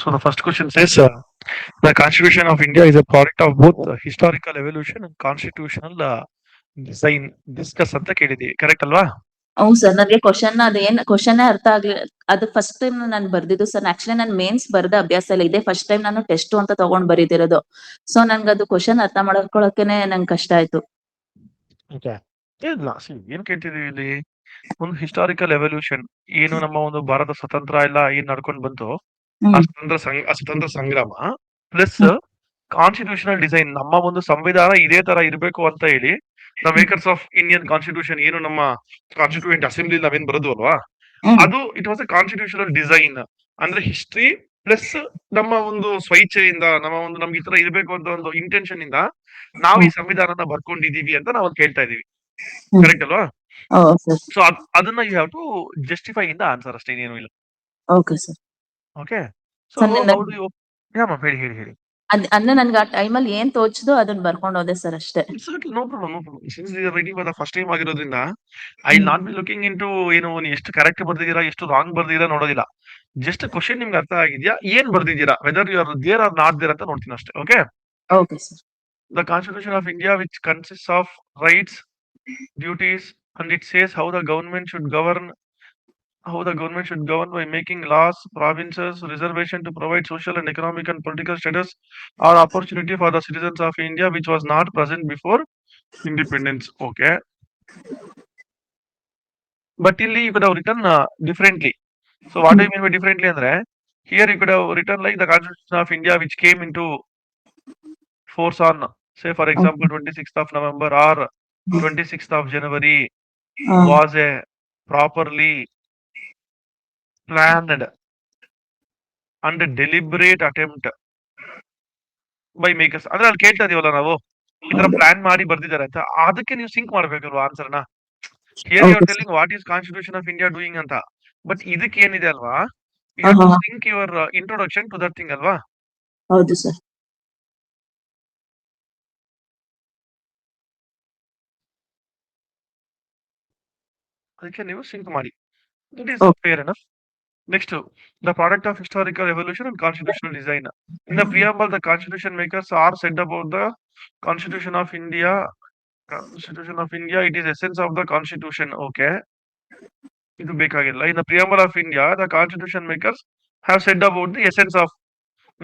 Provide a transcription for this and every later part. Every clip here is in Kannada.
So the first question says the Constitution of India is a product of both historical evolution and constitutional design. Discuss ಅಂತ ಕೇಳಿದೀವಿ ಕರೆಕ್ಟ್ ಅಲ್ವಾ? ಹ್ಞೂ ಸರ್, ನನಗೆ ಅದೇನ್ ಕ್ವಶನ್ನೇ ಅರ್ಥ ಆಗ್ಲಿಲ್ಲ. ಅದು ಫಸ್ಟ್ ಟೈಮ್ ನಾನು ಬರ್ದಿದ್ದು ಸರ್. ಆಕ್ಚುಲಿ ನಾನು ಮೇನ್ಸ್ ಬರ್ದ ಅಭ್ಯಾಸ ಇಲ್ಲ. ಇದೇ ಫಸ್ಟ್ ಟೈಮ್ ನಾನು ಟೆಸ್ಟ್ ಅಂತ ತಗೊಂಡ್ ಬರೀತಿರೋದು. ಸೊ ನನ್ಗದು ಕ್ವಶನ್ ಅರ್ಥ ಮಾಡ್ಕೊಳಕ್ಕೇನೆ ನಂಗೆ ಕಷ್ಟ ಆಯ್ತು. ಓಕೆ, ಇಲ್ಲ ಏನ್ ಕೇಳ್ತಿದೀವಿ ಇಲ್ಲಿ, ಒಂದು ಹಿಸ್ಟಾರಿಕಲ್ ಎವಲ್ಯೂಷನ್ ಏನು ನಮ್ಮ ಒಂದು ಭಾರತ ಸ್ವತಂತ್ರ ಎಲ್ಲ ಏನ್ ನಡ್ಕೊಂಡ್ ಬಂತು ಆ ಸ್ವತಂತ್ರ ಸಂಗ್ರಾಮ ಪ್ಲಸ್ ಕಾನ್ಸ್ಟಿಟ್ಯೂಷನಲ್ ಡಿಸೈನ್, ನಮ್ಮ ಒಂದು ಸಂವಿಧಾನ ಇದೇ ತರ ಇರಬೇಕು ಅಂತ ಹೇಳಿ the makers of Indian constitution ಏನು ನಮ್ಮ ಕಾನ್ಸ್ಟಿಟ್ಯೂಯೆಂಟ್ ಅಸೆಂಬ್ಲಿ ನಾವೇನ್ ಬರೋದು ಅಲ್ವಾ, ಅದು it was a constitutional design. ಅಂದ್ರೆ ಹಿಸ್ಟ್ರಿ ಪ್ಲಸ್ ನಮ್ಮ ಒಂದು ಸ್ವಇಚ್ಛೆಯಿಂದ ನಮ್ಗೆ ಈ ತರ ಇರಬೇಕು ಅಂತ ಒಂದು ಇಂಟೆನ್ಷನ್ ಇಂದ ನಾವು ಈ ಸಂವಿಧಾನನ ಬರ್ಕೊಂಡಿದೀವಿ ಅಂತ ನಾವು ಕೇಳ್ತಾ ಇದೀವಿ. ಕರೆಕ್ಟ್ ಅಲ್ವಾ? ಸೊ ಅದನ್ನ you have to justify in the answer ಅಷ್ಟೇ, ಇನ್ನೇನು ಇಲ್ಲ. Okay sir. Okay, so how do you ಹೇಳಿ ಹೇಳಿ ಹೇಳಿ. ಅಂದ್ರೆ ನನ್ಗೆ ಆ ಟೈಮಲ್ಲಿ ಏನ್ ತೋಚದು ಅದನ್ನ ಬರ್ಕೊಂಡು ಹೋದೆ ಸರ್ ಅಷ್ಟೇ. No problem, no problem. Since you are writing for the first time ಆಗಿರೋದ್ರಿಂದ I will not be looking into ಏನು ನೀವು ಎಷ್ಟು ಕರೆಕ್ಟ್ ಬರ್ದಿದ್ದೀರಾ ಎಷ್ಟು ರಾಂಗ್ ಬರ್ದಿದ್ದೀರಾ ನೋಡೋದಿಲ್ಲ. ಜಸ್ಟ್ ಕ್ವಶನ್ ನಿಮ್ಗೆ ಅರ್ಥ ಆಗಿದ್ಯಾ, ಏನ್ ಬರ್ದಿದ್ದೀರಾ, whether you are there or not there ಅಂತ ನೋಡ್ತೀನಿ ಅಷ್ಟೇ. Okay, okay sir. The constitution of India which consist of rights, duties and it says how the government should govern by making laws, provinces, reservation to provide social and economic and political status or opportunity for the citizens of India which was not present before independence. Okay, but ಇಲ್ಲಿ you could have written differently. So what do you mean by differently andre, here you could have written like the Constitution of India which came into force on, say for example, 26th of November or 26th of January was a properly planned and deliberate attempt by makers. ಅಂದ್ರೆ ಅಲ್ಲಿ ಕೇಳ್ತಾ ಇದೀವಲ್ಲ ನಾವು ಈ ತರ ಪ್ಲಾನ್ ಮಾಡಿ ಬರ್ದಿದ್ದಾರೆ ಅಂತ, ಅದಕ್ಕೆ ನೀವು ಸಿಂಕ್ ಮಾಡ್ಬೇಕಲ್ವಾ ಆನ್ಸರ್ನ. Here you are telling what is constitution of India doing ಅಂತ, ಬಟ್ ಇದಕ್ಕೆ ಏನಿದೆ ಅಲ್ವಾ, you have to sync your introduction to that thing ಅಲ್ವಾ. ಹೌದು ಸರ್. ಅದಕ್ಕೆ ನೀವು ಸಿಂಕ್ ಮಾಡಿ. It is fair enough. Next, the product of historical evolution and constitutional design. In the preamble, the constitution makers are said about the Constitution of India. It is essence of the constitution. Okay, ಇದು ಬೇಕಾಗಿಲ್ಲ. In the preamble of India, the constitution makers have said about the essence of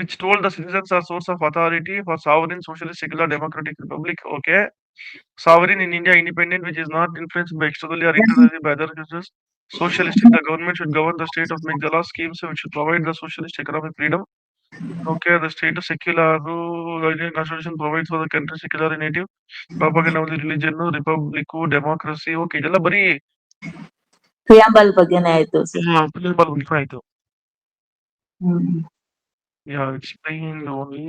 which told the citizens are source of authority for sovereign, socialist, secular, democratic republic. Okay, sovereign in India, independent, which is not influenced by externally or internally by other citizens. Socialistic, the government should govern the state of make the law schemes which should provide the socialist economic freedom. Okay, the state of secular, the Indian constitution provides for the country secular native, propaganda of the religion, republic, democracy. Okay, ಇದೆಲ್ಲ ಬರೀ ಪ್ರಿಯಾಂಬಲ್ ಬಗ್ಗೆನೇ ಆಯ್ತು ಸರ್. ಆಯ್ತು. Yeah, explained only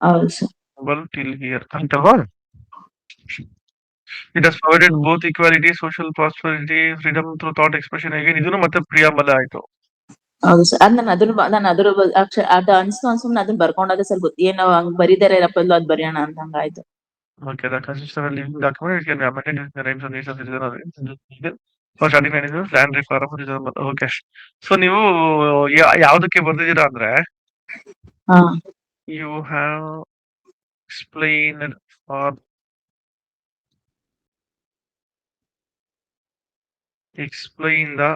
ಹೌದು sir. till here. ಅಂತಲ್ವಾ? It has provided both equality, social prosperity, freedom through thought expression. Again, ಇದನ್ನು ಮತ್ತೆ ಪ್ರಿಯಾಂಬಲ್ ಆಯ್ತು. ಹೌದು ಸರ್. ಅದ್ ನಾನು ಅದ್ರ ಅದು ಅನ್ಸುಮ್ನೆ ಅದನ್ನ ಬರ್ಕೊಂಡಾಗ ಸರ್ ಏನೋ ಹಂಗ್ ಬರೀದಾರೆ ರಪ್ಪಲ್ಲು ಅದ್ ಬರೆಯೋಣ ಅಂತ ಹಂಗಾಯ್ತು. Okay, the constitution of living document which can be amended in the rhymes and reasons of citizen for starting land reform. Okay, so ನೀವು ಯಾವ್ದಕ್ಕೆ ಬರ್ದಿದ್ದೀರಾ ಅಂದ್ರೆ you have explained or explain the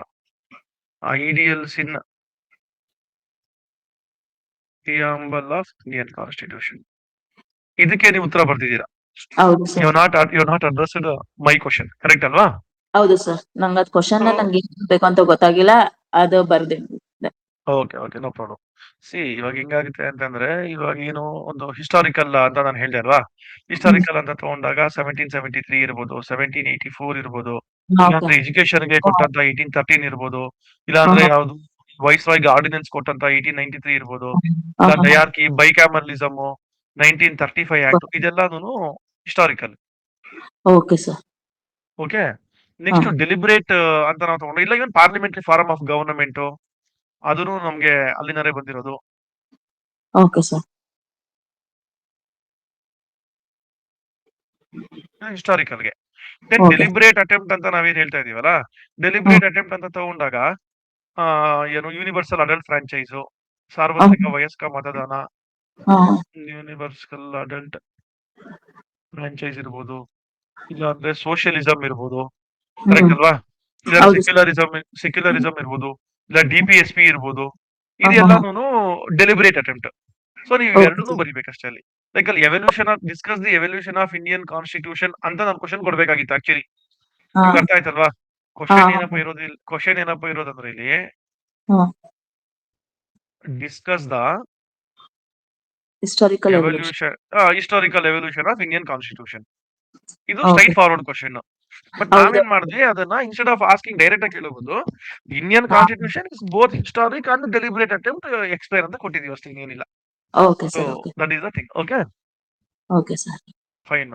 ideals in preamble of Indian Constitution. ಇದಕ್ಕೆ ನೀವು ಉತ್ತರ ಬರ್ತಿದ್ದೀರಾ. ಹೌದು sir. You not addressed my question, correct ಅಲ್ವಾ? ಹೌದು ಸರ್. ನಂಗೆ ಅದ್ ಕ್ವಶನ್ ನಂಗೆ ಬೇಕು ಅಂತ ಗೊತ್ತಾಗಿಲ್ಲ, ಅದು ಬರ್ದೆ. Okay okay, no problem. See ಇವಾಗ ಹೆಂಗಾಗುತ್ತೆ ಅಂತಂದ್ರೆ, ಇವಾಗ ಏನು ಒಂದು ಹಿಸ್ಟಾರಿಕಲ್ ಅಂತ ನಾನು ಹೇಳಿದೆ ಅಲ್ವಾ, ಹಿಸ್ಟಾರಿಕಲ್ ಅಂತ ತಗೊಂಡಾಗ 1773 ಇರ್ಬೋದು, 1784 ಇರ್ಬೋದು, ಇಲ್ಲಾಂದ್ರೆ ಎಜುಕೇಶನ್ಗೆ ಕೊಟ್ಟಂತ 1813 ಇರ್ಬೋದು, ಇಲ್ಲಾಂದ್ರೆ ಯಾವ್ದು ವೈಸ್ರಾಯ್ ಆರ್ಡಿನೆನ್ಸ್ ಕೊಟ್ಟಂತ 1893 ಇರ್ಬೋದು, ಇಲ್ಲ ಡಯಾರ್ಕಿ ಬೈಕ್ಯಾಮರ್ಲಿಸಮ್ 1935 ಆಕ್ಟ್, ಇದೆಲ್ಲಾನು historical. Okay sir. Okay, next deliberate ಅಂತ ನಾವು ತಗೊಂಡು, ಇಲ್ಲ even parliamentary form of government ಅದನ್ನು ನಮ್ಗೆ ಅಲ್ಲಿನವರೇ ಬಂದಿರೋದು. Okay sir. ಹಿಸ್ಟಾರಿಕಲ್ಗೆ ಡೆಲಿಬ್ರೇಟ್ ಅಟೆಂಪ್ಟ್ ಅಂತ ನಾವೇನ್ ಹೇಳ್ತಾ ಇದೀವಲ್ಲ, ಡೆಲಿಬ್ರೇಟ್ ಅಟೆಂಪ್ಟ್ ಅಂತ ತಗೊಂಡಾಗ ಏನು ಯೂನಿವರ್ಸಲ್ ಅಡಲ್ಟ್ ಫ್ರಾಂಚೈಸು, ಸಾರ್ವತ್ರಿಕ ವಯಸ್ಕ ಮತದಾನ, ಹಾ ಯೂನಿವರ್ಸಲ್ ಅಡಲ್ಟ್ ಫ್ರಾಂಚೈಸ್ ಇರ್ಬೋದು, ಇಲ್ಲ ಅಂದ್ರೆ ಸೋಷಿಯಲಿಸಂ ಇರ್ಬೋದು, ಕರೆಕ್ಟ್ ಅಲ್ವಾ? ಇಲ್ಲ ಹೌದು ಸೆಕ್ಯುಲರಿಸಂ ಇರ್ಬೋದು, ಇಲ್ಲ DPSP ಇರ್ಬೋದು. ಹಾ, ಹಾ, ಹಾ. ಇದೆಲ್ಲಾನು ಡೆಲಿಬ್ರೇಟ್ ಅಟೆಂಪ್ಟ್. ಸೊ ನೀವು Okay, ಎರಡನ್ನೂ sir. ಬರಿಬೇಕಷ್ಟೇ ಅಲ್ಲಿ. ಲೈಕ್ ಅಲ್ಲಿ discuss the evolution of Indian constitution ಅಂತ ನಾನು ಕ್ವಶನ್ ಕೊಡ್ಬೇಕಾಗಿತ್ತು ಆಕ್ಚುಲಿ. ಹಾ, ನಿಮ್ಗೆ ಅರ್ಥ ಆಯ್ತಲ್ವಾ? ಹಾ, ಕ್ವಶನ್ ಏನಪ್ಪ ಇರೋದಂದ್ರೆ ಇಲ್ಲಿ ಹಾ. Discuss the Historical evolution. Historical evolution of Indian constitution. ಇದು Okay. Straight forward question. But ಹೌದು. ನಾವೇನ್ ಮಾಡಿದ್ವಿ ಅದನ್ನ ಇನ್ಸ್ಟೆಡ್ ಆಫ್ ಆಸ್ಕಿಂಗ್ ಡೈರೆಕ್ಟ್ ಆಗಿ ಕೇಳಬಹುದು, ಇಂಡಿಯನ್ ಹಾ. Constitution is both historic and deliberate attempt explain ಅಂತ ಕೊಟ್ಟಿದೀವಿ ಅಷ್ಟೇ, ಏನಿಲ್ಲ. Okay, so sir. Okay. That is the thing. Okay, Okay, sir. Fine.